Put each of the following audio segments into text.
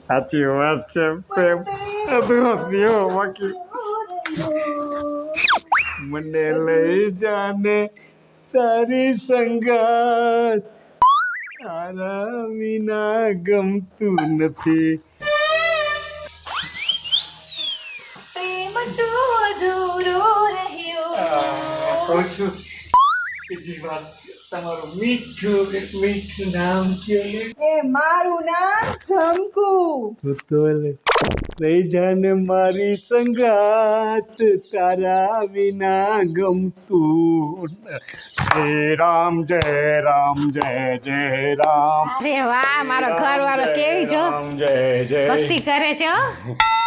સાચી વાત છે પ્રેમ અધૂરો થયો બાકી મને લઈ જાને તારી સંગાત તારા વિના ગમતું નથી પ્રેમ તો અધૂરો રહ્યો કહું છું બીજી વાત તમારું મીઠું નામ કયો ને એ મારું નામ ઝંકુ તો લઈ જાને મારી સંગાત તારા વિના ગમતું શ્રી રામ જય રામ જય જય રામ અરે વાહ મારો ઘરવાળો કેવી જો રામ જય જય ભક્તિ કરે છે હો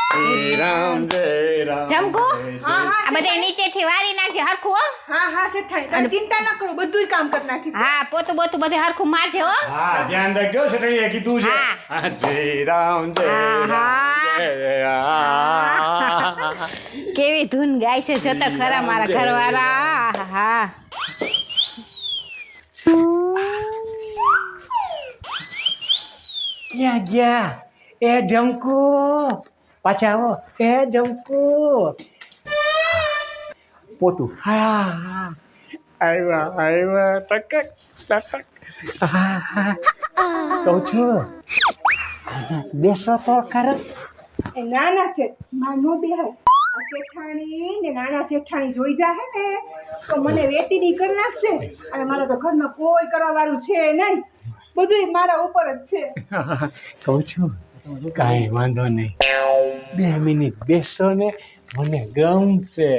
શ્રી રામ જય રામ જમકુ હા હા આ બધા નીચેથી વારી નાખજે હરખું હો હા હા શેઠાણી તમે ચિંતા ન કરો બધુંય કામ કરી નાખીશ હા પોતું બોતું બધે હરખું મારજે હો હા ધ્યાન રાખજો શેઠાણીએ કીધું છે હા. હા શ્રી રામ જય રામ જય રામ કેવી ધૂન ગાય છે જો તો ખરા મારા ઘરવાળા હા ક્યાં ગયા એ જમકુ પાછા આવો એ જમકુ પોતું હા હા આવ્યા ટકક ટકક હા હા કહું છું બેસો તો ખરો એ નાના શેઠ માનો બેહાય આ શેઠાણી ને નાના શેઠાણી જોઈ જાહે ને તો મને વેતીની કરી નાખશે અને મારા તો ઘરમાં કોઈ કરવા વાળું છે નહીં બધુંય મારા ઉપર જ છે કહું છું કાંઈ વાંધો નહીં 2 મિનિટ બેસો ને મને ગમશે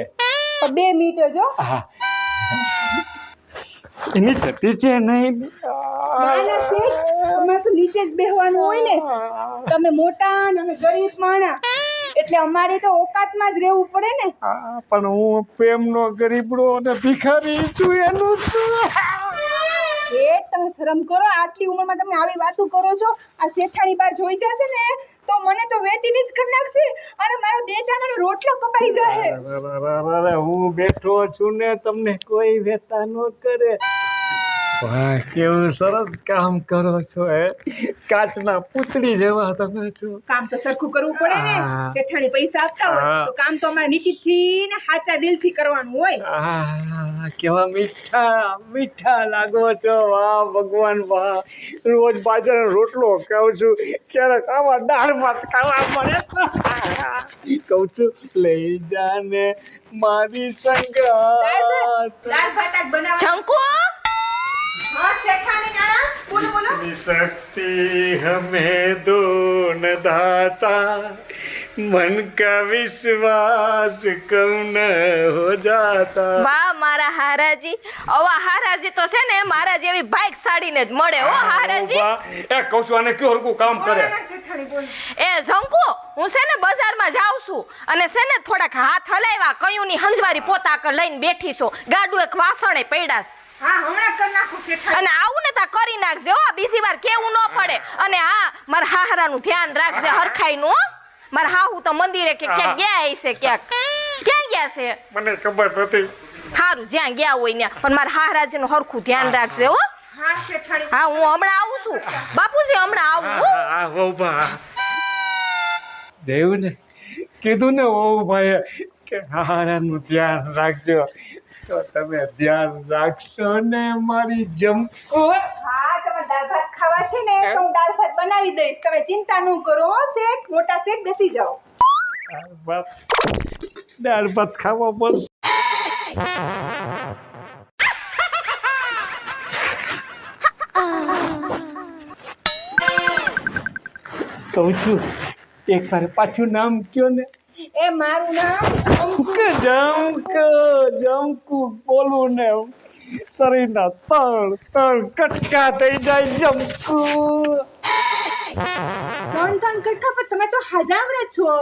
2 મિનિટ જો હા એની સતી છે નહીં નાના શેઠ અમારે તો નીચે જ બેહવાનું હોય ને તમે મોટા ને અમે ગરીબ માણા એટલે અમારે તો ઓકાતમાં જ રહેવું પડે ને પણ હું પ્રેમનો ગરીબડો અને ભિખારી છું એનું શું એ તમે શરમ કરો આટલી ઉંમરમાં તમે આવી વાતો કરો છો આ શેઠાણી બાર જોઈ જશે ને તો મને તો વેતીની જ કરી નાખશે અને મારા બેટાનો રોટલો કપાઈ જાય અરે હું બેઠો છું ને તમને કોઈ વેતા ન કરે વાહ કેવું સરસ કામ કરો છો હે કાચના પૂતળી જેવા તમે છો કામ તો સરખું કરવું પડે ને હા. શેઠાણી પૈસા આપતા હોય હા. તો કામ તો અમારે નીતિથી ને સાચા દિલથી કરવાનું હોય આ કેવા મીઠા લાગો છો વાહ ભગવાન વાહ રોજ બાજરાનો રોટલો ખાઉં છું ક્યારેક આવા દાળ ભાત ખાવા મળે કહું છું લઈ જાને મારી સંગાત દાળ ભાત જ બનાવવા જંકુ હા શેઠાણી નાના બોલો બોલો इतनी शक्ति हमें दो न दाता मन का विश्वास कम न हो जाता વાહ મારા હારાજી આવા હારાજી તો છે ને મારા જેવી બાઈક સાડીને જ મળે હો હારાજી એ કહું છું આને કેવું હરકું કામ કરે નાના શેઠાણી બોલો એ ઝંકુ હું છે ને બજારમાં જાઉં છું અને છે ને થોડાક હાથ હલાવ્યા કયુંની હંજવારી પોતા લઈને બેઠી છો ગાડું એક વાસણે પડ્યા હા હમણાં કરી નાખું શેઠાણી અને આવું ને તા કરી નાખજે હો બીજી વાર કેવું ન પડે અને હા મારા હાહરાનું ધ્યાન રાખજે હરખાઈનું હો મારા હાહુ તો મંદિરે કે ક્યાંક ગયા હશે ક્યાંક ક્યાં ગયા છે મને ખબર નથી સારું જ્યાં ગયા હોય ત્યાં પણ મારા હાહરાજીનું હરખું ધ્યાન રાખજે હો હા શેઠાણી હા હું હમણાં આવું છું બાપુજી હમણાં આવું હો આ વહુ ભા દેવ ને કીધું ને વહુ ભાઈ કે હારાનું ધ્યાન રાખજો તો તમે ધ્યાન રાખશો ને મારી જમકો હા તમે દાળ ભાત ખાવા છે ને તો હું દાળ ભાત બનાવી દઈશ તમે ચિંતા ન કરો હો શેઠ મોટા શેઠ બેસી જાઓ દાળ ભાત ખાવા પડશે કહું છું એક વાર પાછું નામ કયો ને એ મારું નામ જમકુ બોલું ને શરીરના ત્રણ કટકા થઈ જાય જમકુ ત્રણ કટકા પર તમે તો હજાવડા છો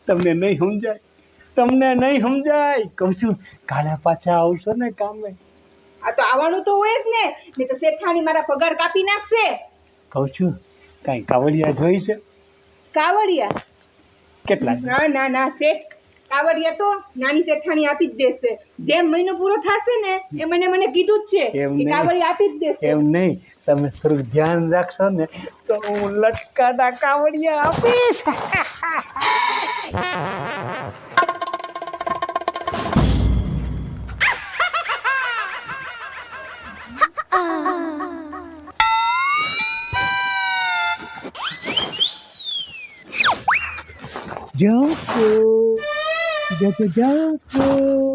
તમને નહીં સમજાય તમને નહીં સમજાય કહું છું કાલે પાછા આવશો ને કામે આ તો આવવાનું તો હોય જ ને નહીં તો શેઠાણી મારા પગાર કાપી નાખશે. કહું છું કાંઈ કાવડિયા જોઈ છે કાવડિયા? કેટલા ના શેઠ કાવડિયા તો નાની શેઠાણી આપી જ દેશે. જેમ મહિનો પૂરો થશે ને એ મને કીધું જ છે એમ કે નહીં. કાવડિયા આપી જ દેશે. એમ નહીં તમે થોડુંક ધ્યાન રાખશો ને તો હું લટકાના કાવડિયા આપીશ.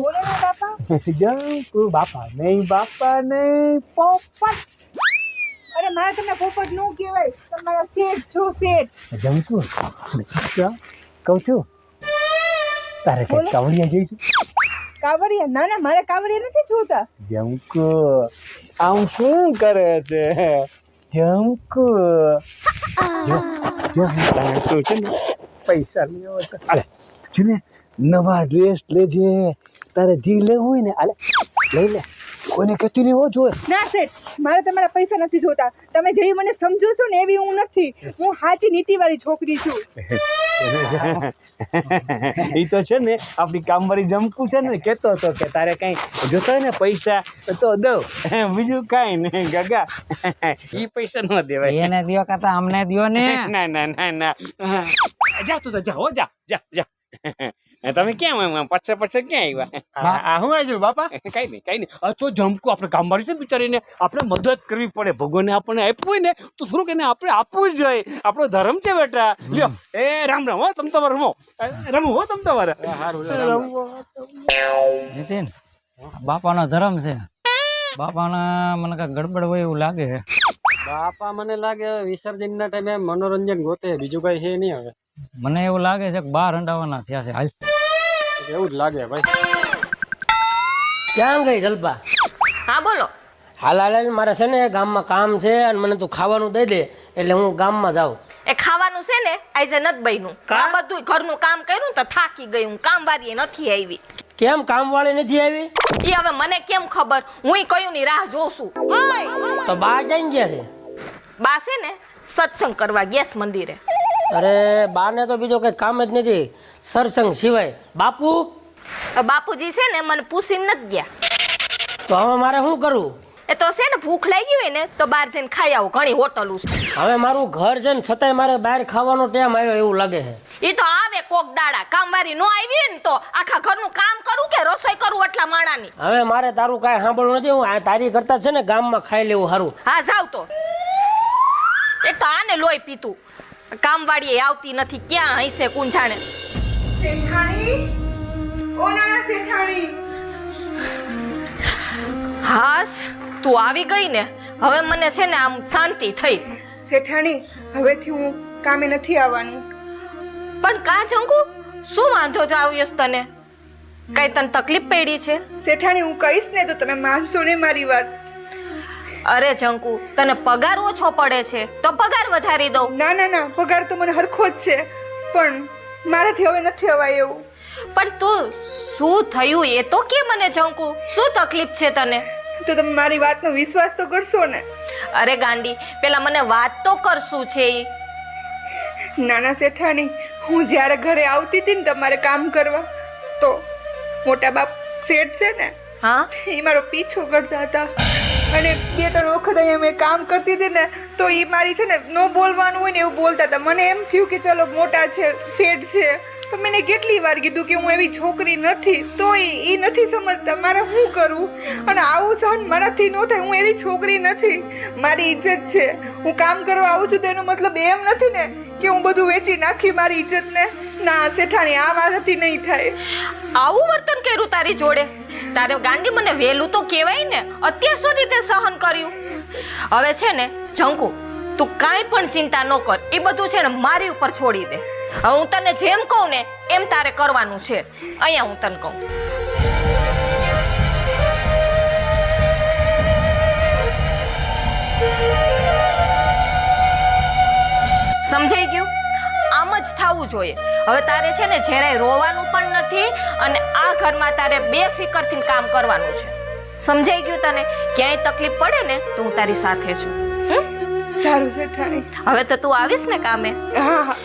બોલો ને બાપા. બાપા નહીં પોપટ. અરે મારે તમને પોપટ નું કહેવાય, તમારા શેઠ છો શેઠ. જમકુ કહું છું તારે કઈ બોલો. કાવડિયા જોઈશું? કાવડિયા? ના મારે કાવડિયા નથી જોતા. જમકુ આમ શું કરે છે જમકુ? જો તારે તો છે ને પૈસા લેવો તો અરે છે ને નવા ડ્રેસ લેજે, તારે જી લેવું હોય ને આલે લઈ લે, કોઈને કહેતી નહીં હો જોવે. ના શેઠ, મારે તમારા પૈસા નથી જોતા. તમે જેવી મને સમજો છો ને એવી હું નથી. હું સાચી નીતિવાળી છોકરી છું. એ તો છે ને આપણી કામવાળી જમકુ છે ને કહેતો હતો કે તારે કઈ જોતા હોય ને પૈસા તો દઉં, બીજું કાંઈ નહીં ગગા. ઈ પૈસા ન દેવાય. એને દિયો કરતા અમને દિયો ને. ના ના ના ના જા તું તો જા હો જા જા જા. તમે કેમ આમ પાછળ ક્યાં આવ્યા? હું આવી બાપા. કઈ નહીં આ તો જમકુ આપણે કામવાળી છે બિચારીને આપણે મદદ કરવી પડે. ભગવાને આપણને આપ્યું હોય ને તો થોડુંક એને આપણે આપવું જ જોઈએ. આપણો ધર્મ છે બેટા. લ્યો એ રામ રામ હો, તમ તમારે રમો હો તમ તમારે રમો. નીતિન, બાપાનો ધર્મ છે. બાપાના મને કઈ ગડબડ હોય એવું લાગે છે. બાપા મને લાગે વિસર્જન ના ટાઈમે મનોરંજન ગોતે, બીજું કઈ છે નહીં. હવે મને એવું લાગે છે કે બહાર હંડાવાના થયા છે. હાલ એવું જ લાગે ભાઈ. ક્યાં ગઈ જલપા? હા બોલો. હાલ મારે છે ને ગામમાં કામ છે અને મને તું ખાવાનું દઈ દે એટલે હું ગામમાં જાઉં. એ ખાવાનું છે ને આજે નથી બન્યું. આ બધું ઘરનું કામ કર્યું તો થાકી ગઈ હું. કામવાળી નથી આવી. કેમ કામવાળી નથી આવી? ઈ હવે મને કેમ ખબર? હુંય કયું ની રાહ જોઉં છું. તો બા જઈને ગયા છે? બા છે ને સત્સંગ કરવા ગેસ મંદિરે. અરે બાને તો બીજો કઈ કામ જ નથી સત્સંગ સિવાય. બાપુ? બાપુજી છે ને મને પૂછીને નથી ગયા. તો હવે મારે શું કરવું? એ તો છે ને ભૂખ લાગી હોય ને તો બહાર જઈને ખાઈ આવો. ઘણી હોટલું છે. હવે મારું ઘર છે ને છતાંય મારે બહાર ખાવાનો ટાઈમ આવ્યો એવું લાગે છે. ઈ તો આવે કોક દાડા. કામવાળી નો આવી હોય ને તો આખા ઘરનું કામ કરું કે રસોઈ કરું એટલા માણાની. હવે મારે તારું કાંઈ સાંભળવું નથી. હું આ તારી કરતા છે ને ગામમાં ખાઈ લેવું સારું. હા જાવ તો. એક તો આને લોહી પીતું. કામવાળી આવતી નથી. ક્યાં હૈસે કુંજાણે. શેઠાણી, ઓ નાના શેઠાણી. હાસ તું આવી ગઈ ને હવે મને છે ને આમ શાંતિ થઈ. શેઠાણી, હવેથી હું કામે નથી આવવાની. પણ કા જંકુ શું વાંધો જ આવ્યો છે તને? કઈ તને તકલીફ પડી છે? શેઠાણી, હું કહીશ ને તો તમે માનશો ને મારી વાત. અરે જંકુ તને પગાર ઓછો પડે છે તો પગાર વધારી દઉં. ના પગાર તો મને હરખો જ છે પણ મારાથી હવે નથી અવાય એવું. પણ તું શું થયું એ તો કે મને જંકુ. શું તકલીફ છે તને? તો તમે મારી વાતનો વિશ્વાસ તો કરશો ને? અરે ગાંડી પેલા મને વાત તો કરશું છે ઈ. નાના શેઠાણી, હું જ્યારે ઘરે આવતી હતી ને તમારે કામ કરવા તો મોટા બાપ શેઠ છે ને હા એ મારો પીછો કરતા હતા અને 2-3 વખત અહીંયા મેં કામ કરતી હતી ને તો એ મારી છે ને ન બોલવાનું હોય ને એવું બોલતા હતા. મને એમ થયું કે ચલો મોટા છે શેઠ છે પણ મેં કેટલી વાર કીધું કે હું એવી છોકરી નથી તો એ નથી સમજતા. મારે શું કરવું? અને આવું સહન મારાથી ન થાય. હું એવી છોકરી નથી. મારી ઇજ્જત છે. હું કામ કરવા આવું છું તો એનો મતલબ એમ નથી ને કે હું બધું વેચી નાખી મારી ઇજ્જતને. ના શેઠાણી, આ મારાથી નહીં થાય. આવું વર્તન કર્યું તારી જોડે? તારે ગાંડી મને વહેલું તો કહેવાય ને. અત્યાર સુધી તે સહન કર્યું. હવે છે ને જંકુ તું કાંઈ પણ ચિંતા ન કર. એ બધું છે ને મારી ઉપર છોડી દે. હવે હું તને જેમ કહું ને એમ તારે કરવાનું છે. અહીંયા હું તને કહું. સમજાઈ ગયું? આમ જ થવું જોઈએ. હવે તારે છે ને જરાય રોવાનું પણ નથી ઘરમાં તારે બેફિકરથી કામ કરવાનું છે. સમજાઈ ગયું તને? ક્યાંય તકલીફ પડે ને તો હું તારી સાથે છું. સારું શેઠાણી. હવે તો તું આવીશ ને કામે? હા હા.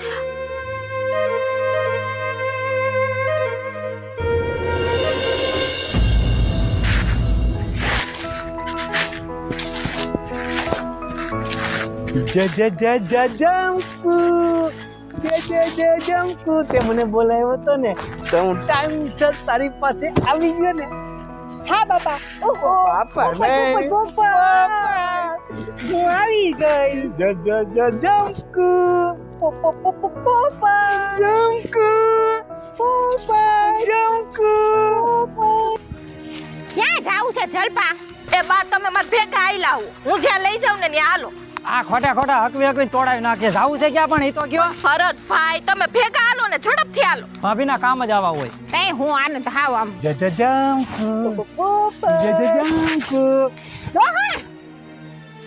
જંકુ તે મને બોલાવ્યો હતો ને તો હું ટાઈમસર તારી પાસે આવી ગયો ને. હા બાપા. ઓહો બાપા હું આવી ગઈ. જંકુ પોપા જંકુ જંકુ ક્યાં જાવું છે જલપા? એ બા તમે માર ભેગા આઈ લાવો. હું જ્યાં લઈ જાઉં ને ત્યાં હાલો. આ ખોટા હકવી તોડાવી નાખે. જાવું છે ક્યાં પણ એ તો કયો. ફરજ ભાઈ તમે ભેગા હાલો ને ઝડપથી હાલો. ભાભીના કામ જ આવા હોય. એ હું આનંદ હાવ આમ જંકુ રોહન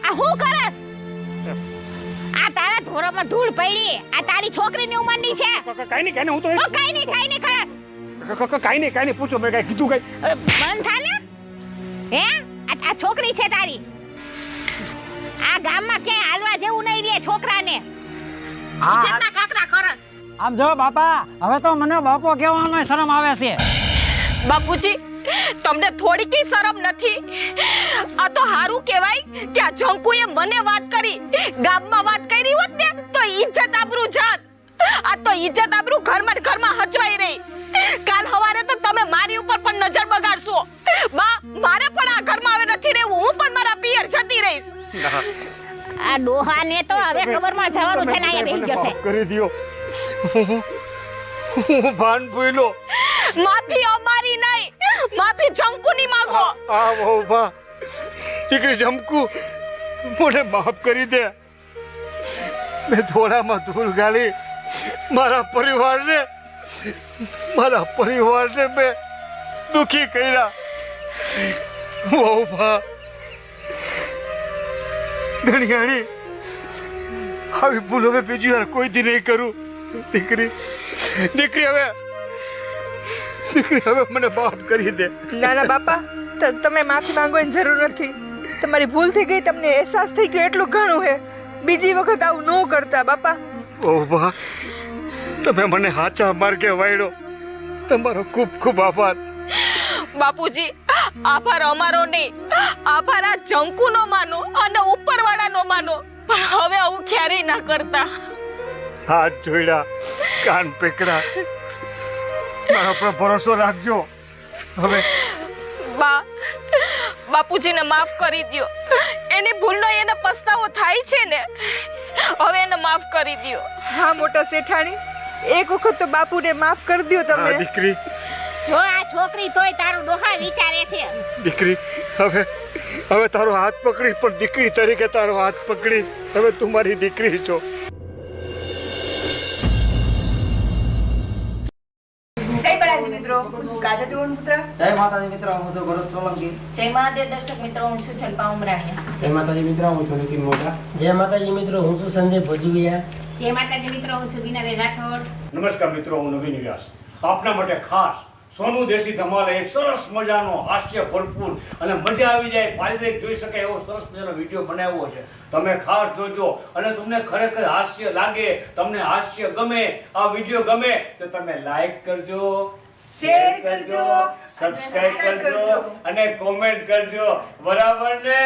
આ હું કરસ? આ તારા ધોરામાં ધૂળ પડી. આ તારી છોકરીની ઉંમરની છે. કાઈ નહીં હું તો ઓ કાઈ નહીં કરસ. કાઈ નહીં પૂછો મેં કઈ કીધું કઈ. બંધ થા ને. હે આ છોકરી છે તારી. આ ગામમાં ક્યાંય હાલવા જેવું નહીં રે છોકરાને. ઇજ્જતના કાકરા કરસ. આમ જો બાપા, હવે તો મને બાપો કહેવાનો શરમ આવે છે. બાપુજી તમને થોડી કઈ શરમ નથી? આ તો હારું કહેવાય કે આ જંકુએ મને વાત કરી. ગામમાં વાત કરી હોત ને તો ઇજ્જત આબરૂ જાત. આ તો ઇજ્જત આબરૂ ઘરમાં હચવાઈ રહી. કાલ હવારે તો તમે મારી ઉપર પણ નજર બગાડશો. બા મારે પણ આ ઘરમાં હવે નથી રહેવું. હું પણ મારા પિયર જતી રહીશ. આ ડોહાને તો હવે ખબરમાં જવાનું છે ને અહીંયા બેહી ગયો છે. કરી દિયો. હું ભાન ભૂલ્યો. માફી અમારી નહીં, માફી જંકુની માંગો. આ વહુ બા દીકરી જંકુ મને માફ કરી દે. મેં થોડામાં ધૂળ ગાળી મારા પરિવારને મેં દુખી કર્યા. વહુ બા ધણિયાણી આવી ભૂલ હવે બીજી વાર કોઈ દી નહીં કરું. દીકરી હવે મને માફ કરી દે. ના ના બાપા તમે માફી માંગવાની જરૂર નથી. તમારી ભૂલ થઈ ગઈ, તમને અહેસાસ થઈ ગયો એટલું ઘણું છે. બીજી વખત આવું ન કરતા બાપા. ઓ બા તમે મને સાચા માર્ગે વાળ્યો. તમારો ખૂબ ખૂબ આભાર. બાપુજી આભાર અમારો નહીં, આભાર આ જંકુનો માનો અને ઉપરવાળાનો માનો. પણ હવે આવું ક્યારેય ના કરતા. હાથ જોડ્યા, કાન પકડા, મારા પર ભરોસો રાખજો. હવે બાપુજીને માફ કરી દ્યો. એની ભૂલનો એને પસ્તાવો થાય છે ને, હવે એને માફ કરી દ્યો. હા મોટા શેઠાણી, એક વખત તો બાપુને માફ કરી દ્યો તમે. દીકરી જો આ છોકરી તોય તારું ડોહા વિચારે છે. દીકરી હવે તારો હાથ પકડી, પણ દીકરી તરીકે તારો હાથ પકડી. હવે તું મારી દીકરી છો. જય બાલાજી મિત્રો, હું છું કાજા ચૌહાણ પુત્ર. જય માતાજી મિત્રો, હું છું ભરત સોલંકી. જય મહાદેવ દર્શક મિત્રો, હું છું જલપા ઉમરાણીયા. જય માતાજી મિત્રો, હું છું નિતિન મોઢા. જય માતાજી મિત્રો, હું છું સંજય ભોજવિયા. જય માતાજી મિત્રો, હું છું બીનાબેન રાઠોડ. નમસ્કાર મિત્રો, હું નવીન વ્યાસ આપના માટે ખાસ સોનું દેશી ધમાલ એક સરસ મજાનો હાસ્ય ભરપૂર અને મજા આવી જાય પારિવારિક જોઈ શકાય એવો સરસ મજાનો વિડીયો બનાવ્યો છે. તમે ખાસ જોજો અને તમને ખરેખર હાસ્ય લાગે, તમને હાસ્ય ગમે, આ વિડીયો ગમે તો તમે લાઈક કરજો, શેર કરજો, સબસ્ક્રાઇબ કરજો અને કોમેન્ટ કરજો. બરાબર ને?